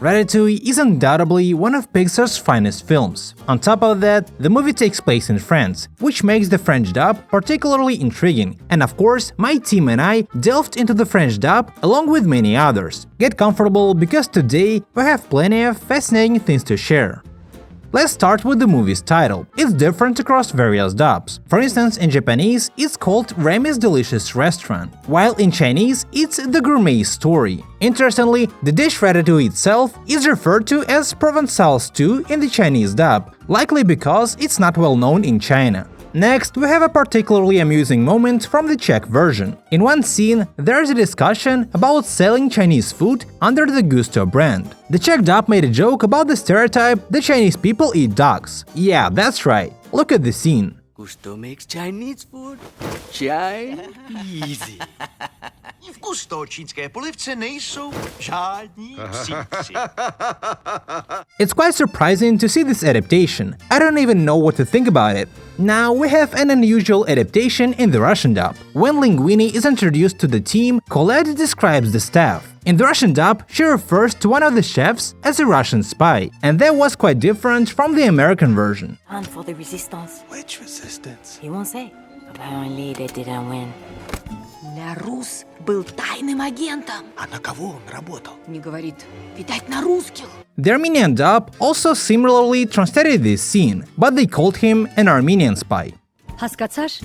Ratatouille is undoubtedly one of Pixar's finest films. On top of that, the movie takes place in France, which makes the French dub particularly intriguing, and of course, my team and I delved into the French dub along with many others. Get comfortable because today we have plenty of fascinating things to share. Let's start with the movie's title. It's different across various dubs. For instance, in Japanese, it's called Remy's Delicious Restaurant, while in Chinese, it's The Gourmet Story. Interestingly, the dish ratatouille itself is referred to as Provençal stew in the Chinese dub, likely because it's not well known in China. Next, we have a particularly amusing moment from the Czech version. In one scene, there is a discussion about selling Chinese food under the Gusto brand. The Czech dub made a joke about the stereotype that Chinese people eat dogs. Yeah, that's right. Look at the scene. Gusto makes Chinese food Chinese. V Gusto čínské polivce nejsou žádní psíci. It's quite surprising to see this adaptation. I don't even know what to think about it. Now we have an unusual adaptation in the Russian dub. When Linguini is introduced to the team, Colette describes the staff. In the Russian dub, she refers to one of the chefs as a Russian spy, and that was quite different from the American version. And for the resistance. Which resistance? He won't say. Apparently they didn't win. Рус был тайным агентом. А на кого он работал? Не говорит. Видать, на русских. The Armenian dub also similarly translated this scene, but they called him an Armenian spy. Հասկացար։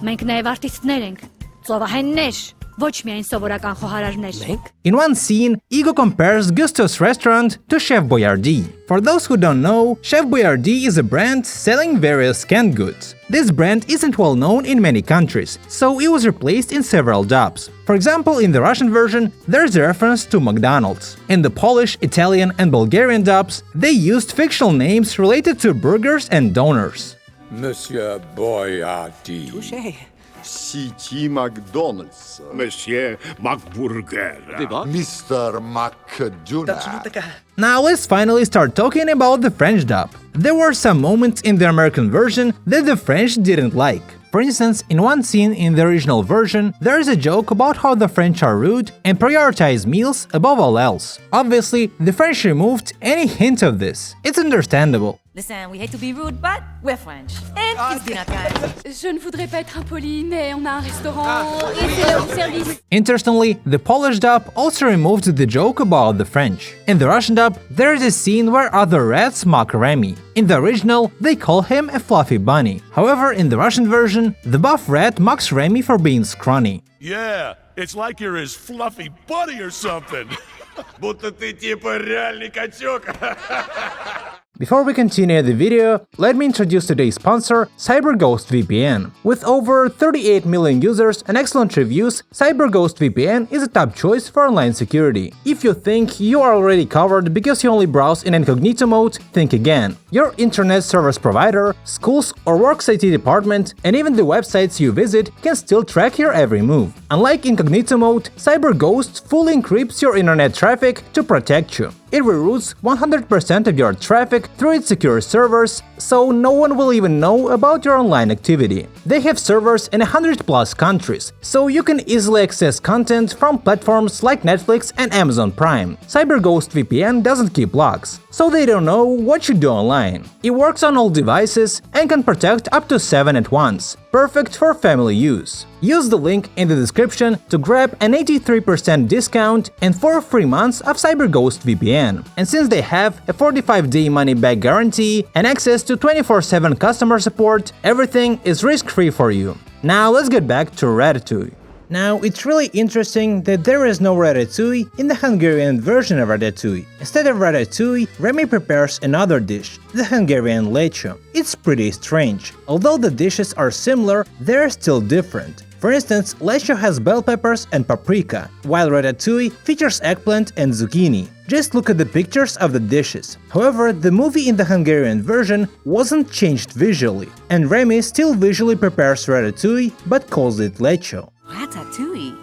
Մենք նաև արտիստներ ենք, ծովահեններ, ոչ միայն սովորական խոհարարներ։ In one scene, Igor compares Gusto's restaurant to Chef Boyardee. For those who don't know, Chef Boyardee is a brand selling various canned goods. This brand isn't well known in many countries, so it was replaced in several dubs. For example, in the Russian version, there's a reference to McDonald's. In the Polish, Italian and Bulgarian dubs, they used fictional names related to burgers and donors. Monsieur Boyardee. Touché. C.T. McDonald's. Monsieur McBurger. Mr. McDonald. Now let's finally start talking about the French dub. There were some moments in the American version that the French didn't like. For instance, in one scene in the original version, there is a joke about how the French are rude and prioritize meals above all else. Obviously, the French removed any hint of this. It's understandable. Listen, we hate to be rude, but we're French. And it's dinner time. Je ne voudrais pas être impoli, mais on a un restaurant et c'est le service. Interestingly, the Polish dub also removed the joke about the French. In the Russian dub, there is a scene where other rats mock Remy. In the original, they call him a fluffy bunny. However, in the Russian version, the buff rat mocks Remy for being scrawny. Yeah, it's like you're his fluffy buddy or something. Будто ты типа реальный качок. Before we continue the video, let me introduce today's sponsor, CyberGhost VPN. With over 38 million users and excellent reviews, CyberGhost VPN is a top choice for online security. If you think you are already covered because you only browse in incognito mode, think again. Your internet service provider, schools or work's IT department, and even the websites you visit can still track your every move. Unlike incognito mode, CyberGhost fully encrypts your internet traffic to protect you. It reroutes 100% of your traffic through its secure servers, so no one will even know about your online activity. They have servers in 100+ countries, so you can easily access content from platforms like Netflix and Amazon Prime. CyberGhost VPN doesn't keep logs, so they don't know what you do online. It works on all devices and can protect up to 7 at once, perfect for family use. Use the link in the description to grab an 83% discount and 4 free months of CyberGhost VPN. And since they have a 45-day money-back guarantee and access to 24/7 customer support, everything is risk-free for you. Now let's get back to Ratatouille. Now, it's really interesting that there is no ratatouille in the Hungarian version of Ratatouille. Instead of ratatouille, Remy prepares another dish, the Hungarian lecho. It's pretty strange. Although the dishes are similar, they're still different. For instance, lecho has bell peppers and paprika, while ratatouille features eggplant and zucchini. Just look at the pictures of the dishes. However, the movie in the Hungarian version wasn't changed visually, and Remy still visually prepares ratatouille but calls it lecho. Ratatouille.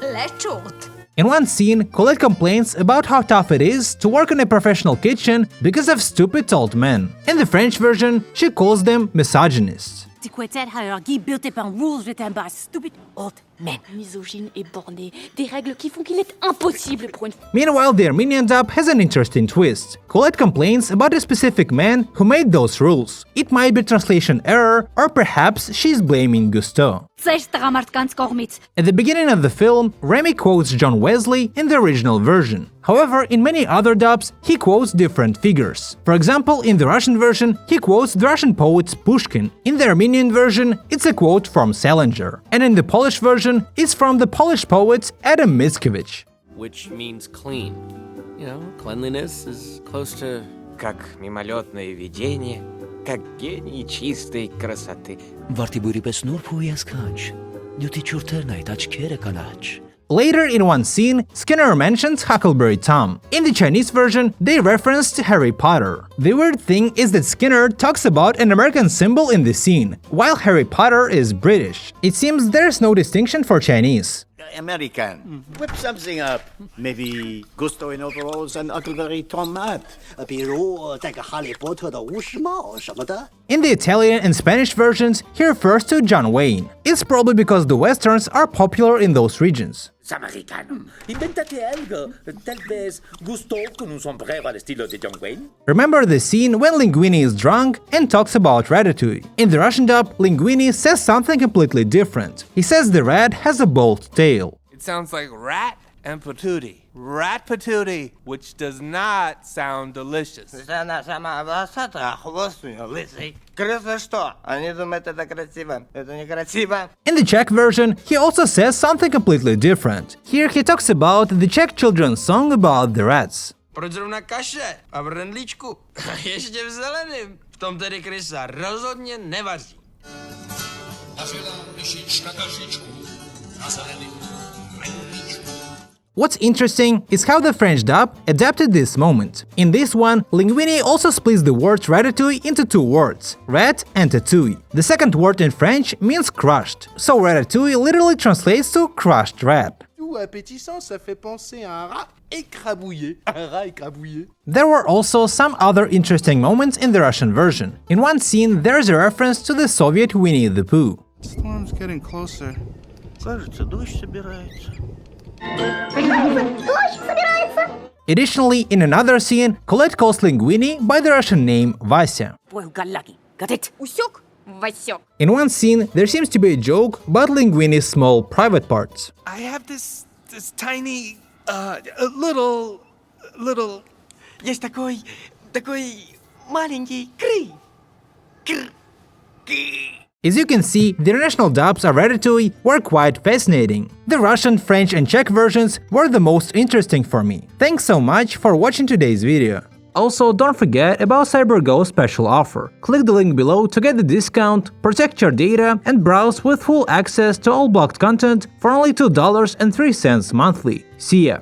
Lechot. In one scene, Colette complains about how tough it is to work in a professional kitchen because of stupid old men. In the French version, she calls them misogynists. Tu crois-tu alors Guy built upon rules written by stupid old men? Misogyne et borné, des règles qui font qu'il est impossible pour une... Meanwhile, the Armenian dub has an interesting twist. Colette complains about a specific man who made those rules. It might be translation error, or perhaps she's blaming Gusteau. Ծեր տղամարդկանց կողմից։ At the beginning of the film, Remy quotes John Wesley in the original version. However, in many other dubs, he quotes different figures. For example, in the Russian version, he quotes the Russian poet Pushkin. In the Armenian version, it's a quote from Salinger. And in the Polish version, it's from the Polish poet Adam Mickiewicz. Which means clean. You know, cleanliness is close to... Как мимолетное видение, как гений чистой красоты. Later in one scene, Skinner mentions Huckleberry Tom. In the Chinese version, they referenced Harry Potter. The weird thing is that Skinner talks about an American symbol in the scene, while Harry Potter is British. It seems there's no distinction for Chinese. American. Whip something up. Maybe Gusto in overalls and Huckleberry Tom hat. In the Italian and Spanish versions, he refers to John Wayne. It's probably because the westerns are popular in those regions. Remember the scene when Linguini is drunk and talks about Ratatouille. In the Russian dub, Linguini says something completely different. He says the rat has a bold tail. It sounds like rat and patootie. Rat patootie, which does not sound delicious. In the Czech version, he also says something completely different. Here he talks about the Czech children's song about the rats. Proč zrovna kaše a v rendlíčku? Ještě v zeleném. V tom tedy krysa rozhodně nevaří. What's interesting is how the French dub adapted this moment. In this one, Linguini also splits the word ratatouille into two words, rat and tatouille. The second word in French means crushed, so ratatouille literally translates to crushed rat. There were also some other interesting moments in the Russian version. In one scene, there is a reference to the Soviet Winnie the Pooh. Storm's getting closer. Additionally, in another scene, Colette calls Linguini by the Russian name Vasya. In one scene, there seems to be a joke about Linguini's small private parts. I have this tiny, little... Есть такой маленький кры. As you can see, the international dubs of Ratatouille were quite fascinating. The Russian, French and Czech versions were the most interesting for me. Thanks so much for watching today's video. Also, don't forget about CyberGo's special offer. Click the link below to get the discount, protect your data, and browse with full access to all blocked content for only $2.03 monthly. See ya!